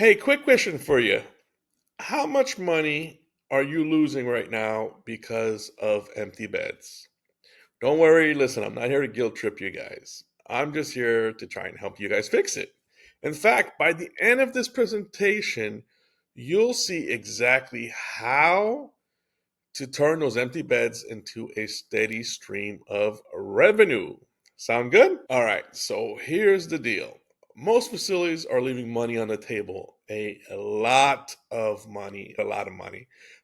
Hey, quick question for you. How much money are you losing right now because of empty beds? Don't worry, listen, I'm not here to guilt trip you guys. I'm just here to try and help you guys fix it. In fact, by the end of this presentation, you'll see exactly how to turn those empty beds into a steady stream of revenue. Sound good? All right, so here's the deal. Most facilities are leaving money on the table, a lot of money,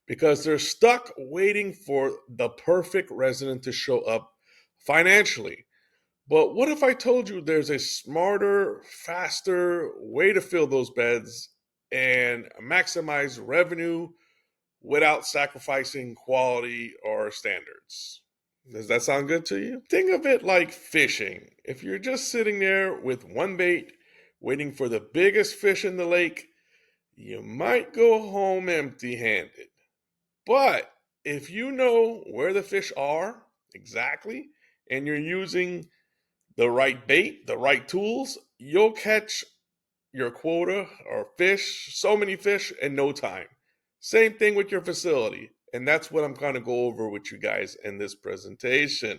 because they're stuck waiting for the perfect resident to show up financially. But what if I told you there's a smarter, faster way to fill those beds and maximize revenue without sacrificing quality or standards? Does that sound good to you? Think of it like fishing. If you're just sitting there with one bait, waiting for the biggest fish in the lake, you might go home empty handed. But if you know where the fish are exactly, and you're using the right bait, the right tools, you'll catch your quota or fish, so many fish in no time. Same thing with your facility. And that's what I'm going to go over with you guys in this presentation.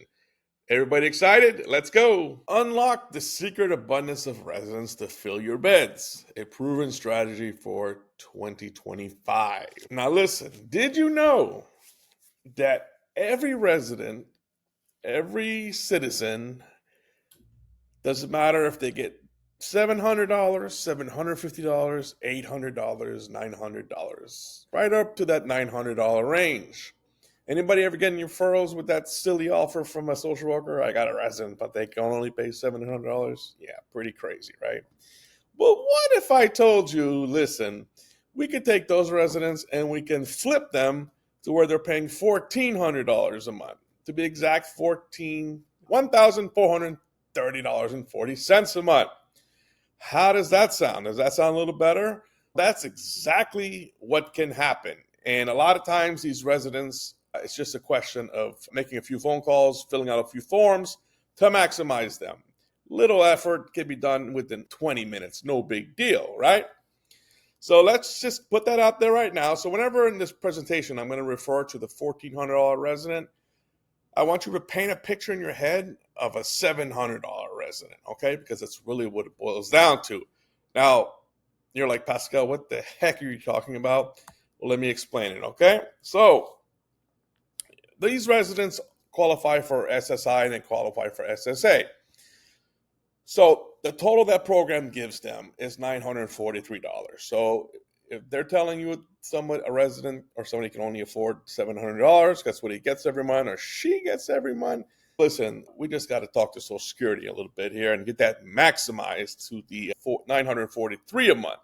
Everybody excited? Let's go. Unlock the secret abundance of residents to fill your beds. A proven strategy for 2025. Now listen, did you know that every resident, every citizen, doesn't matter if they get $700, $750, $800, $900, right up to that $900 range. Anybody ever getting referrals with that silly offer from a social worker? I got a resident, but they can only pay $700. Yeah, pretty crazy, right? But what if I told you, listen, we could take those residents and we can flip them to where they're paying $1,400 a month. To be exact, $1,430.40 a month. How does that sound? Does that sound a little better? That's exactly what can happen. And a lot of times these residents, it's just a question of making a few phone calls, filling out a few forms to maximize them. Little effort can be done within 20 minutes. No big deal, right? So let's just put that out there right now. So whenever in this presentation I'm going to refer to the $1,400 resident, I want you to paint a picture in your head of a $700 resident, okay? Because that's really what it boils down to. Now, you're like, Pascal, what the heck are you talking about? Well, let me explain it, okay? So these residents qualify for SSI and they qualify for SSA. So the total that program gives them is $943. So if they're telling you a resident or somebody can only afford $700, that's what he gets every month or she gets every month. Listen, we just got to talk to Social Security a little bit here and get that maximized to the $943 a month.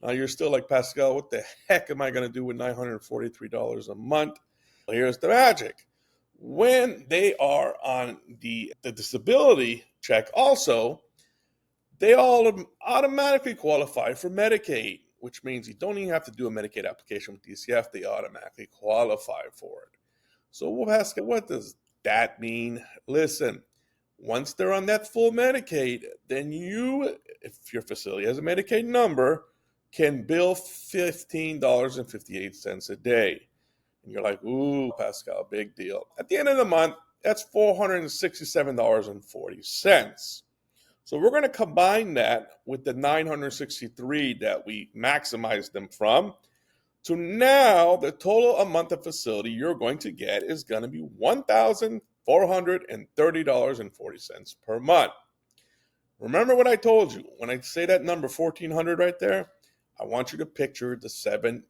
Now you're still like, Pascal, what the heck am I going to do with $943 a month? Well, here's the magic. When they are on the disability check also, they all automatically qualify for Medicaid, which means you don't even have to do a Medicaid application with DCF. They automatically qualify for it. So we'll ask, what does that mean? Listen, once they're on that full Medicaid, then you, if your facility has a Medicaid number, can bill $15.58 a day. And you're like, ooh, Pascal, big deal. At the end of the month, that's $467.40. So we're going to combine that with the 963 that we maximized them from. So now the total a month of facility you're going to get is going to be $1,430.40 per month. Remember what I told you. When I say that number 1,400 right there, I want you to picture the $700,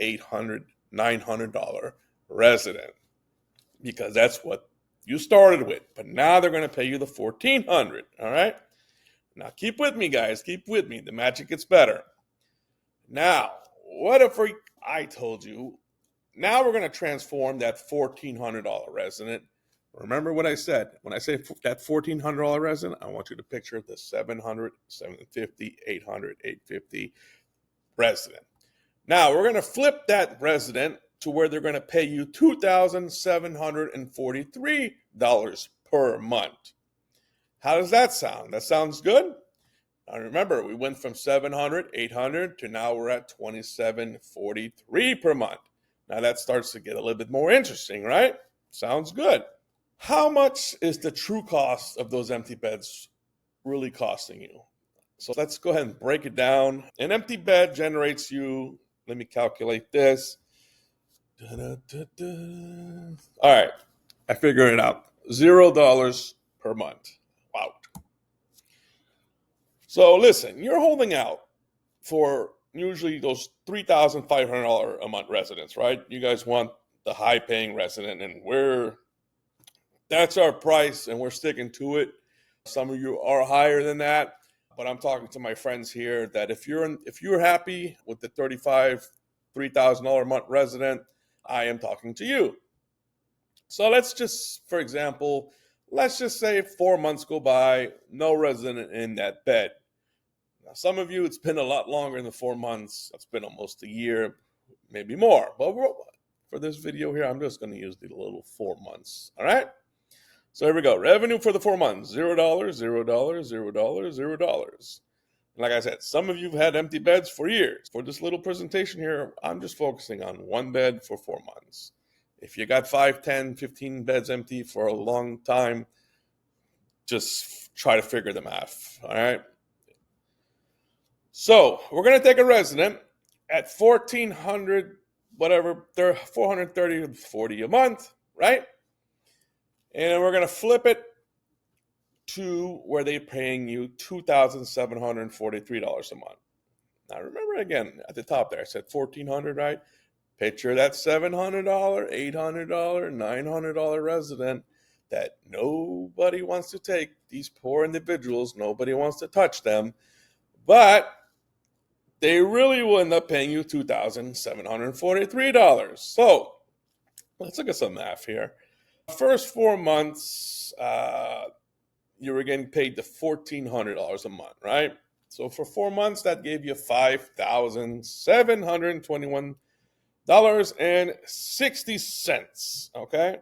$800, $900 resident, because that's what you started with. But now they're going to pay you the $1,400. All right. Now keep with me, guys. Keep with me. The magic gets better. Now, what if I told you? Now we're going to transform that $1,400 resident. Remember what I said. When I say that $1,400 resident, I want you to picture the $700, $750, $800, $850 resident. Now we're going to flip that resident to where they're going to pay you $2,743 per month. How does that sound? That sounds good? Now remember, we went from 700, 800 to now we're at 2743 per month. Now that starts to get a little bit more interesting, right? Sounds good. How much is the true cost of those empty beds really costing you? So let's go ahead and break it down. An empty bed generates you, let me calculate this. All right, I figured it out. $0 per month. Wow. So listen, you're holding out for usually those $3,500 a month residents, right? You guys want the high paying resident, and that's our price and we're sticking to it. Some of you are higher than that, but I'm talking to my friends here that if you're happy with the $3,000 a month resident, I am talking to you. So let's just, for example, let's just say 4 months go by, no resident in that bed. Now, some of you, it's been a lot longer than 4 months. It's been almost a year, maybe more. But for this video here, I'm just going to use the little 4 months. All right? So here we go. Revenue for the 4 months, $0, $0, $0, $0. Like I said, some of you have had empty beds for years. For this little presentation here, I'm just focusing on one bed for 4 months. If you got 5, 10, 15 beds empty for a long time, just try to figure the math, all right? So we're going to take a resident at $1,400, whatever, they're $430 to $40 a month, right? And we're going to flip it to where they're paying you $2,743 a month. Now remember again, at the top there, I said $1,400, right? Picture that $700, $800, $900 resident that nobody wants to take. These poor individuals, nobody wants to touch them, but they really will end up paying you $2,743. So let's look at some math here. First 4 months, you were getting paid the $1,400 a month, right? So for 4 months, that gave you $5,721.60. Okay,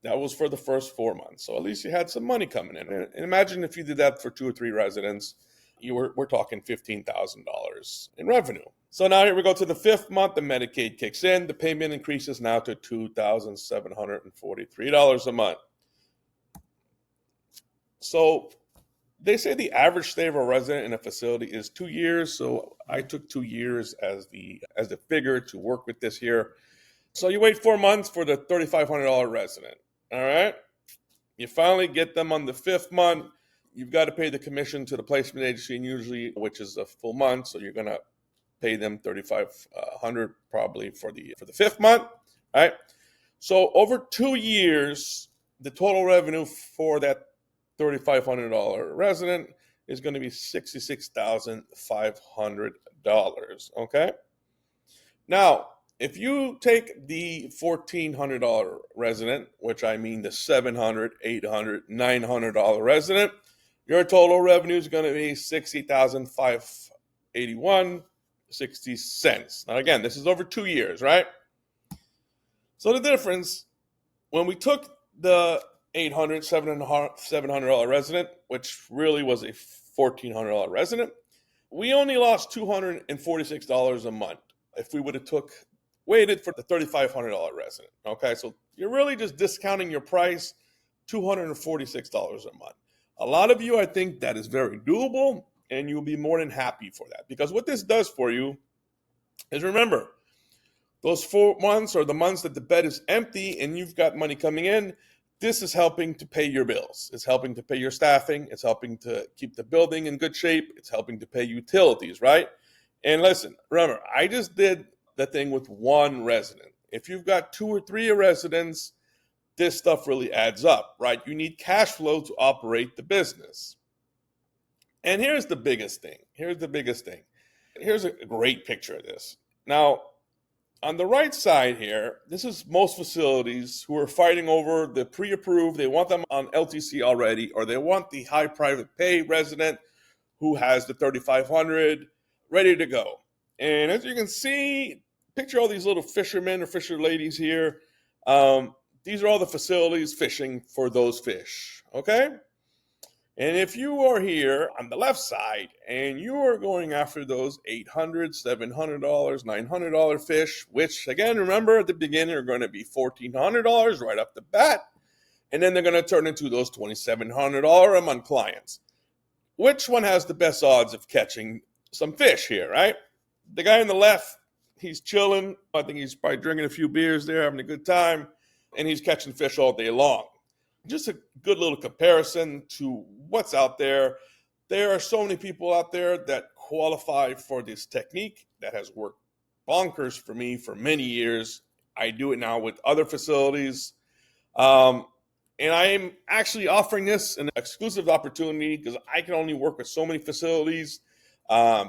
that was for the first 4 months. So at least you had some money coming in. And imagine if you did that for 2 or 3 residents, we're talking $15,000 in revenue. So now here we go to the 5th month. The Medicaid kicks in. The payment increases now to $2,743 a month. So they say the average stay of a resident in a facility is 2 years. So I took 2 years as the figure to work with this here. So you wait 4 months for the $3,500 resident. All right. You finally get them on the 5th month. You've got to pay the commission to the placement agency, and usually, which is a full month. So you're going to pay them $3,500 probably for the 5th month. All right. So over 2 years, the total revenue for that $3,500 resident is going to be $66,500. Okay. Now, if you take the $1,400 resident, which I mean the $700, $800, $900 resident, your total revenue is going to be $60,581.60. Now, again, this is over 2 years, right? So the difference, when we took the $800, $700 resident, which really was a $1,400 resident, we only lost $246 a month if we would have waited for the $3,500 resident. Okay, so you're really just discounting your price, $246 a month. A lot of you, I think that is very doable, and you'll be more than happy for that. Because what this does for you is, remember, those 4 months or the months that the bed is empty and you've got money coming in, this is helping to pay your bills. It's helping to pay your staffing. It's helping to keep the building in good shape. It's helping to pay utilities, right? And listen, remember, I just did the thing with one resident. If you've got 2 or 3 residents, this stuff really adds up, right? You need cash flow to operate the business. And here's the biggest thing. Here's a great picture of this. Now, on the right side here, this is most facilities who are fighting over the pre-approved. They want them on LTC already, or they want the high private pay resident who has the $3,500 ready to go. And as you can see, picture all these little fishermen or fisher ladies here. These are all the facilities fishing for those fish, okay? And if you are here on the left side and you are going after those $800, $700, $900 fish, which again, remember at the beginning are going to be $1,400 right off the bat, and then they're going to turn into those $2,700 a month clients. Which one has the best odds of catching some fish here, right? The guy on the left, he's chilling. I think he's probably drinking a few beers there, having a good time, and he's catching fish all day long. Just a good little comparison to what's out there. There are so many people out there that qualify for this technique that has worked bonkers for me for many years. I do it now with other facilities. And I am actually offering this an exclusive opportunity because I can only work with so many facilities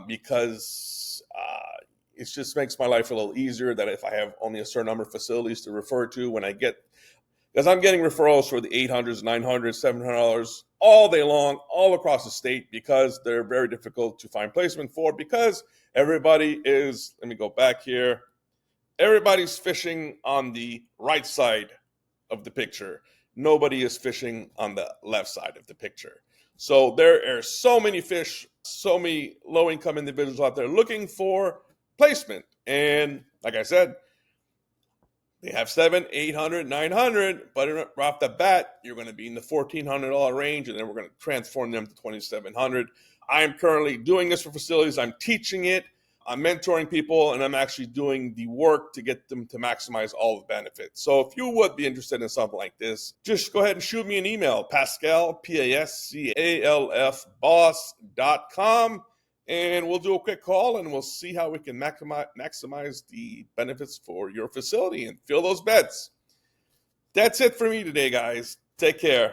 because it just makes my life a little easier that if I have only a certain number of facilities to refer to when I get, because I'm getting referrals for the $800s, $900s, $700 all day long, all across the state because they're very difficult to find placement for because everybody is, let me go back here, everybody's fishing on the right side of the picture. Nobody is fishing on the left side of the picture. So there are so many fish, so many low-income individuals out there looking for placement. And like I said, they have $700, $800, $900, but right off the bat, you're going to be in the $1,400 range, and then we're going to transform them to $2,700. I am currently doing this for facilities. I'm teaching it. I'm mentoring people, and I'm actually doing the work to get them to maximize all the benefits. So if you would be interested in something like this, just go ahead and shoot me an email, Pascal, Pascalf, boss.com, and we'll do a quick call, and we'll see how we can maximize the benefits for your facility and fill those beds. That's it for me today, guys. Take care.